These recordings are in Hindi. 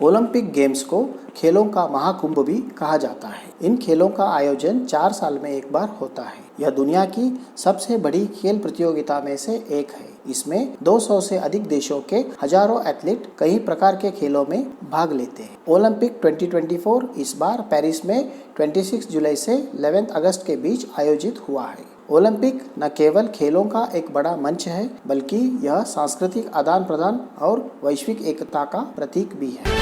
ओलंपिक गेम्स को खेलों का महाकुंभ भी कहा जाता है। इन खेलों का आयोजन 4 साल में एक बार होता है। यह दुनिया की सबसे बड़ी खेल प्रतियोगिता में से एक है। इसमें 200 से अधिक देशों के हजारों एथलीट कई प्रकार के खेलों में भाग लेते हैं। ओलंपिक 2024 इस बार पेरिस में 26 जुलाई से 11 अगस्त के बीच आयोजित हुआ है। ओलंपिक न केवल खेलों का एक बड़ा मंच है, बल्कि यह सांस्कृतिक आदान प्रदान और वैश्विक एकता का प्रतीक भी है।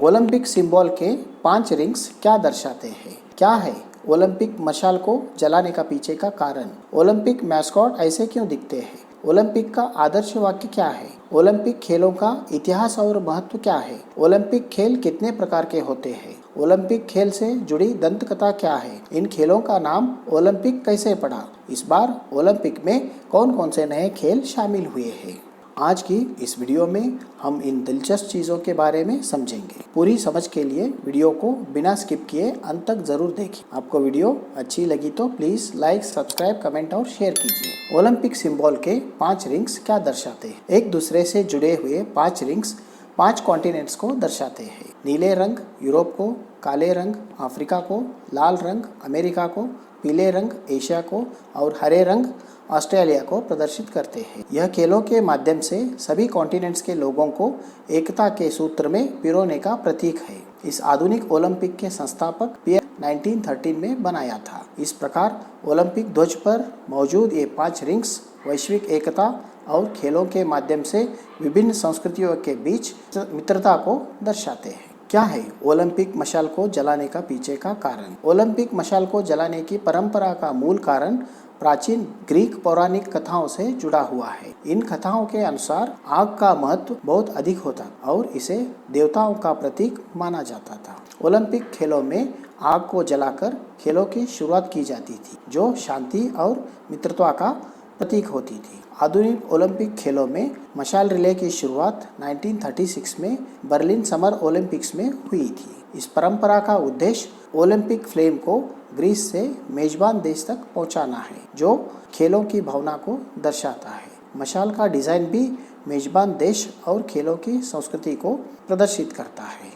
ओलंपिक सिंबल के 5 रिंग्स क्या दर्शाते हैं? क्या है ओलंपिक मशाल को जलाने का पीछे का कारण? ओलंपिक मैस्कॉट ऐसे क्यों दिखते हैं? ओलंपिक का आदर्श वाक्य क्या है? ओलंपिक खेलों का इतिहास और महत्व क्या है? ओलंपिक खेल कितने प्रकार के होते हैं? ओलंपिक खेल से जुड़ी दंत कथा क्या है? इन खेलों का नाम ओलंपिक कैसे पड़ा? इस बार ओलंपिक में कौन कौन से नए खेल शामिल हुए हैं? आज की इस वीडियो में हम इन दिलचस्प चीज़ों के बारे में समझेंगे। पूरी समझ के लिए वीडियो को बिना स्किप किए अंत तक जरूर देखें। आपको वीडियो अच्छी लगी तो प्लीज़ लाइक, सब्सक्राइब, कमेंट और शेयर कीजिए। ओलंपिक सिंबल के 5 रिंग्स क्या दर्शाते हैं? एक दूसरे से जुड़े हुए 5 रिंग्स 5 कॉन्टिनेंट्स को दर्शाते हैं। नीले रंग यूरोप को, काले रंग अफ्रीका को, लाल रंग अमेरिका को, पीले रंग एशिया को और हरे रंग ऑस्ट्रेलिया को प्रदर्शित करते हैं। यह खेलों के माध्यम से सभी कॉन्टिनेंट्स के लोगों को एकता के सूत्र में पिरोने का प्रतीक है। इस आधुनिक ओलंपिक के संस्थापक पियर 1913 में बनाया था। इस प्रकार ओलंपिक ध्वज पर मौजूद ये 5 रिंग्स वैश्विक एकता और खेलों के माध्यम से विभिन्न संस्कृतियों के बीच मित्रता को दर्शाते हैं। क्या है ओलंपिक मशाल को जलाने का पीछे का कारण? ओलंपिक मशाल को जलाने की परंपरा का मूल कारण प्राचीन ग्रीक पौराणिक कथाओं से जुड़ा हुआ है। इन कथाओं के अनुसार आग का महत्व बहुत अधिक होता और इसे देवताओं का प्रतीक माना जाता था। ओलंपिक खेलों में आग को जलाकर खेलों की शुरुआत की जाती थी, जो शांति और मित्रता का प्रतीक होती थी। आधुनिक ओलंपिक खेलों में मशाल रिले की शुरुआत 1936 में बर्लिन समर ओलंपिक्स में हुई थी। इस परंपरा का उद्देश्य ओलंपिक फ्लेम को ग्रीस से मेजबान देश तक पहुंचाना है, जो खेलों की भावना को दर्शाता है। मशाल का डिजाइन भी मेजबान देश और खेलों की संस्कृति को प्रदर्शित करता है।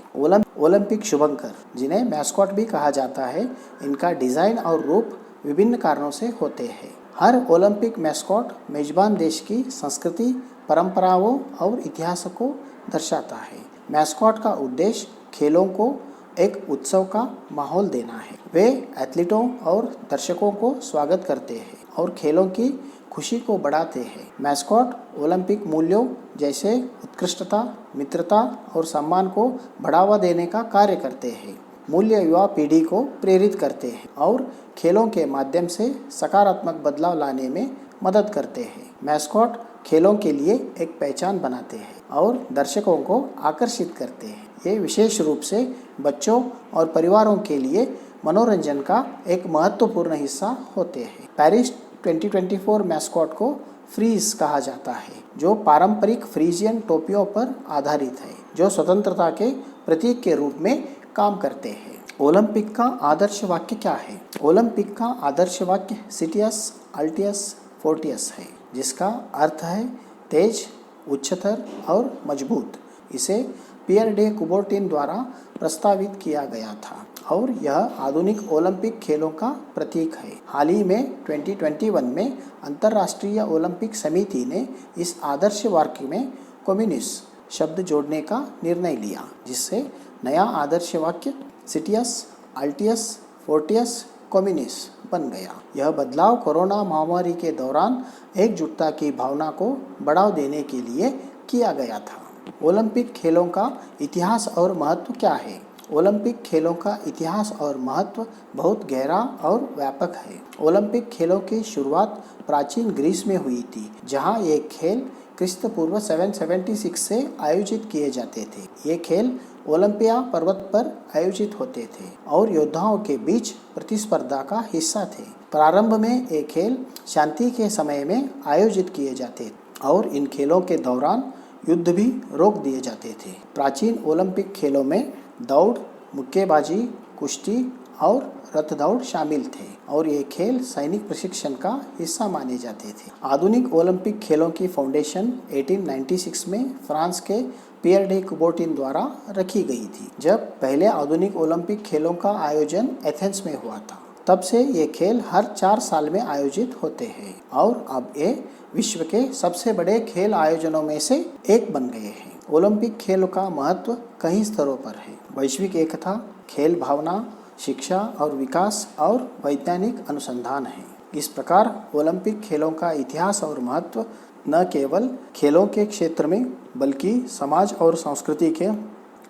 ओलंपिक शुभंकर, जिन्हें मैस्कॉट भी कहा जाता है, इनका डिजाइन और रूप विभिन्न कारणों से होते हैं। हर ओलंपिक मैस्कॉट मेजबान देश की संस्कृति, परंपराओं और इतिहास को दर्शाता है। मैस्कॉट का उद्देश्य खेलों को एक उत्सव का माहौल देना है। वे एथलीटों और दर्शकों को स्वागत करते हैं और खेलों की खुशी को बढ़ाते हैं। मैस्कॉट ओलंपिक मूल्यों जैसे उत्कृष्टता, मित्रता और सम्मान को बढ़ावा देने का कार्य करते हैं। मूल्य युवा पीढ़ी को प्रेरित करते हैं और खेलों के माध्यम से सकारात्मक बदलाव लाने में मदद करते हैं। मैस्कॉट खेलों के लिए एक पहचान बनाते हैं और दर्शकों को आकर्षित करते हैं। ये विशेष रूप से बच्चों और परिवारों के लिए मनोरंजन का एक महत्वपूर्ण हिस्सा होते हैं। पेरिस 2024 मैस्कॉट को फ्रीज कहा जाता है, जो पारंपरिक फ्रीजियन टोपियों पर आधारित है, जो स्वतंत्रता के प्रतीक के रूप में काम करते हैं। ओलंपिक का आदर्श वाक्य क्या है? ओलंपिक का आदर्श वाक्य सिटियस अल्टियस फोर्टियस है, जिसका अर्थ है तेज, उच्चतर और मजबूत। इसे पियर डे कुबर्टिन द्वारा प्रस्तावित किया गया था और यह आधुनिक ओलंपिक खेलों का प्रतीक है। हाल ही में 2021 में अंतर्राष्ट्रीय ओलंपिक समिति ने इस आदर्श वाक्य में कम्युनिस्ट शब्द जोड़ने का निर्णय लिया, जिससे नया आदर्श वाक्य सिटियस अल्टियस फोर्टियस कम्युनिस्ट बन गया। यह बदलाव कोरोना महामारी के दौरान एकजुटता की भावना को बढ़ावा देने के लिए किया गया था। ओलंपिक खेलों का इतिहास और महत्व क्या है? ओलंपिक खेलों का इतिहास और महत्व बहुत गहरा और व्यापक है। ओलंपिक खेलों की शुरुआत प्राचीन ग्रीस में हुई थी, जहां ये खेल क्रिस्त पूर्व 776 से आयोजित किए जाते थे। ये खेल ओलंपिया पर्वत पर आयोजित होते थे और योद्धाओं के बीच प्रतिस्पर्धा का हिस्सा थे। प्रारंभ में ये खेल शांति के समय में आयोजित किए जाते और इन खेलों के दौरान युद्ध भी रोक दिए जाते थे। प्राचीन ओलंपिक खेलों में दौड़, मुक्केबाजी, कुश्ती और रथ दौड़ शामिल थे और ये खेल सैनिक प्रशिक्षण का हिस्सा माने जाते थे। आधुनिक ओलंपिक खेलों की फाउंडेशन 1896 में फ्रांस के पियर डे कुबर्टिन द्वारा रखी गई थी, जब पहले आधुनिक ओलंपिक खेलों का आयोजन एथेंस में हुआ था। तब से ये खेल हर 4 साल में आयोजित होते हैं और अब ये विश्व के सबसे बड़े खेल आयोजनों में से एक बन गए हैं। ओलंपिक खेलों का महत्व कई स्तरों पर है। वैश्विक एकता, खेल भावना, शिक्षा और विकास और वैज्ञानिक अनुसंधान है। इस प्रकार ओलंपिक खेलों का इतिहास और महत्व न केवल खेलों के क्षेत्र में बल्कि समाज और संस्कृति के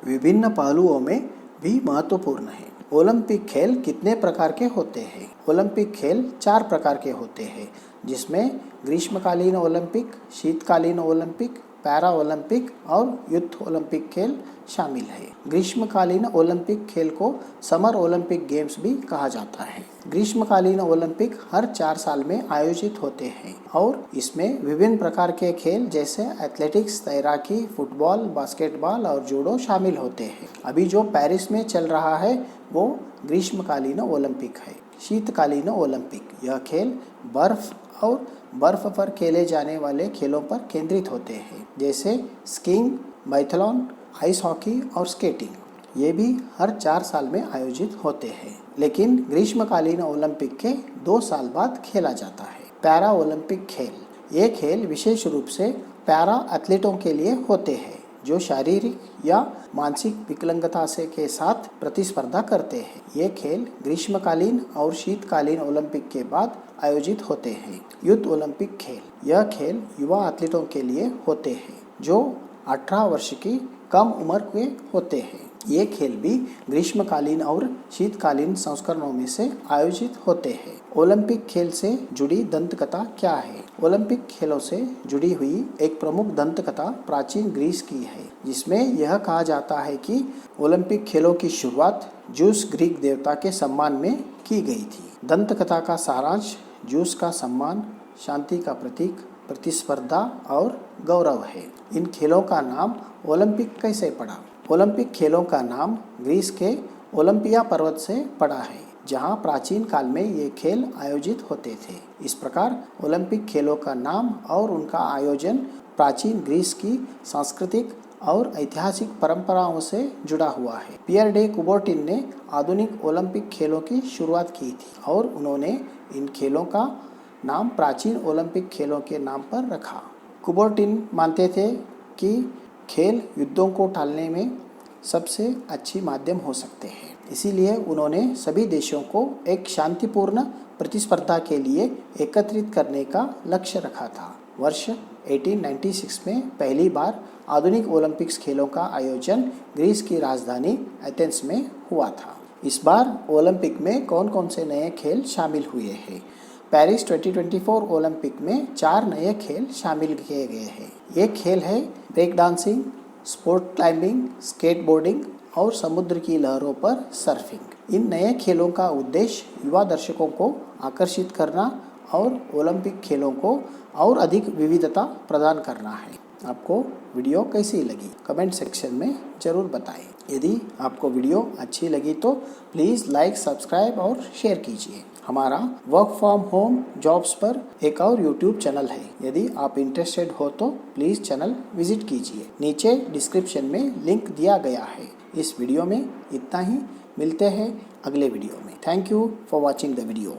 विभिन्न पहलुओं में भी महत्वपूर्ण है। ओलंपिक खेल कितने प्रकार के होते हैं? ओलंपिक खेल 4 प्रकार के होते हैं, जिसमें ग्रीष्मकालीन ओलंपिक, शीतकालीन ओलंपिक, पैरा ओलंपिक और यूथ ओलंपिक खेल शामिल है। ग्रीष्मकालीन ओलंपिक खेल को समर ओलंपिक गेम्स भी कहा जाता है। ग्रीष्मकालीन ओलंपिक हर 4 साल में आयोजित होते हैं और इसमें विभिन्न प्रकार के खेल जैसे एथलेटिक्स, तैराकी, फुटबॉल, बास्केटबॉल और जूडो शामिल होते हैं। अभी जो पेरिस में चल रहा है वो ग्रीष्मकालीन ओलंपिक है। शीतकालीन ओलंपिक, यह खेल बर्फ और बर्फ पर खेले जाने वाले खेलों पर केंद्रित होते हैं, जैसे स्कीइंग, बाइथलॉन, आइस हॉकी और स्केटिंग। ये भी हर 4 साल में आयोजित होते हैं, लेकिन ग्रीष्मकालीन ओलंपिक के 2 साल बाद खेला जाता है। पैरा ओलंपिक खेल, ये खेल विशेष रूप से पैरा एथलीटों के लिए होते हैं जो शारीरिक या मानसिक विकलांगता से के साथ प्रतिस्पर्धा करते हैं। ये खेल ग्रीष्मकालीन और शीतकालीन ओलंपिक के बाद आयोजित होते हैं। यूथ ओलंपिक खेल, यह खेल युवा एथलीटों के लिए होते हैं जो 18 वर्ष की कम उम्र के होते हैं। ये खेल भी ग्रीष्मकालीन और शीतकालीन संस्करणों में से आयोजित होते हैं। ओलंपिक खेल से जुड़ी दंतकथा क्या है? ओलंपिक खेलों से जुड़ी हुई एक प्रमुख दंतकथा प्राचीन ग्रीस की है, जिसमें यह कहा जाता है कि ओलंपिक खेलों की शुरुआत ज़्यूस ग्रीक देवता के सम्मान में की गई थी। दंतकथा का सारांश ज़्यूस का सम्मान, शांति का प्रतीक, प्रतिस्पर्धा और गौरव है। इन खेलों का नाम ओलंपिक कैसे पड़ा? ओलंपिक खेलों का नाम ग्रीस के ओलंपिया पर्वत से पड़ा है, जहां प्राचीन काल में ये खेल आयोजित होते थे। इस प्रकार ओलंपिक खेलों का नाम और उनका आयोजन प्राचीन ग्रीस की सांस्कृतिक और ऐतिहासिक परंपराओं से जुड़ा हुआ है। पियर डे कुबर्टिन ने आधुनिक ओलंपिक खेलों की शुरुआत की थी और उन्होंने इन खेलों का नाम प्राचीन ओलंपिक खेलों के नाम पर रखा। कुबर्टिन मानते थे कि खेल युद्धों को टालने में सबसे अच्छी माध्यम हो सकते हैं, इसीलिए उन्होंने सभी देशों को एक शांतिपूर्ण प्रतिस्पर्धा के लिए एकत्रित करने का लक्ष्य रखा था। वर्ष 1896 में पहली बार आधुनिक ओलंपिक्स खेलों का आयोजन ग्रीस की राजधानी एथेंस में हुआ था। इस बार ओलंपिक में कौन कौन से नए खेल शामिल हुए हैं? पेरिस 2024 ओलंपिक में 4 नए खेल शामिल किए गए हैं। ये खेल है break dancing, sport climbing, skateboarding और समुद्र की लहरों पर सर्फिंग। इन नए खेलों का उद्देश्य युवा दर्शकों को आकर्षित करना और ओलंपिक खेलों को और अधिक विविधता प्रदान करना है। आपको वीडियो कैसी लगी कमेंट सेक्शन में ज़रूर बताएं। यदि आपको वीडियो अच्छी लगी तो प्लीज़ लाइक, सब्सक्राइब और शेयर कीजिए। हमारा वर्क फ्रॉम होम जॉब्स पर एक और यूट्यूब चैनल है। यदि आप इंटरेस्टेड हो तो प्लीज़ चैनल विजिट कीजिए। नीचे डिस्क्रिप्शन में लिंक दिया गया है। इस वीडियो में इतना ही, मिलते हैं अगले वीडियो में। Thank you for watching the video.